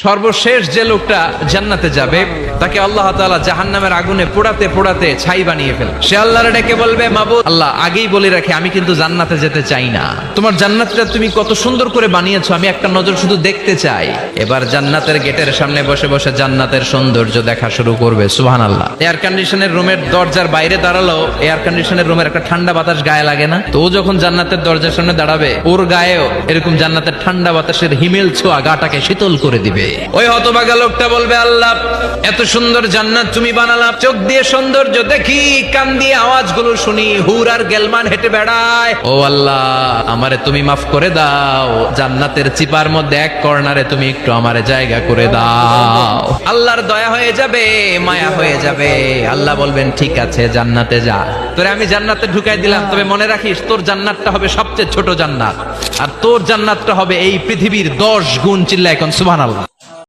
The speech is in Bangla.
সর্বশেষ যে লোকটা জান্নাতে যাবে তাকে আল্লাহ তাআলা জাহান্নামের আগুনে পোড়াতে পোড়াতে ছাই বানিয়ে ফেলে। সে আল্লাহর ডেকে বলবে, মাবুদ আল্লাহ, আগেই বলে রাখি আমি কিন্তু জান্নাতে যেতে চাই না। তোমার জান্নাতটা তুমি কত সুন্দর করে বানিয়েছো, আমি একটা নজর শুধু দেখতে চাই। এবার জান্নাতের গেটের সামনে বসে বসে জান্নাতের সৌন্দর্য দেখা শুরু করবে। সুবহানাল্লাহ। এয়ার কন্ডিশনের রুমের দরজার বাইরে দাঁড়ালো, এয়ার কন্ডিশনের রুমের একটা ঠান্ডা বাতাস গায়ে লাগে না? তো ও যখন জান্নাতের দরজার সামনে দাঁড়াবে, ওর গায়েও এরকম জান্নাতের ঠান্ডা বাতাসের হিমেল ছোঁয়া গাটাকে শীতল করে দিবে। ওই হতভাগা লোকটা বলবে, আল্লাহ এত সুন্দর জান্নাত তুমি বানালাম, চোখ দিয়ে সৌন্দর্য দেখি, কান দিয়ে আওয়াজগুলো শুনি, হুর আর গেলমান হেঁটে বেড়ায়। ও আল্লাহ, আমারে তুমি মাফ করে দাও, জান্নাতের চিপার মধ্যে এক কর্নারে তুমি একটু আমারে জায়গা করে দাও। আল্লাহর দয়া হয়ে যাবে, মায়া হয়ে যাবে। আল্লাহ বলবেন, ঠিক আছে জান্নাতে যা, তোরে আমি জান্নাতে ঢুকাই দিলাম, তবে মনে রাখিস তোর জান্নাতটা হবে সবচেয়ে ছোট জান্নাত, আর তোর জান্নাতটা হবে এই পৃথিবীর 10 গুণ। চিল্লায় এখন সুবহানাল্লাহ।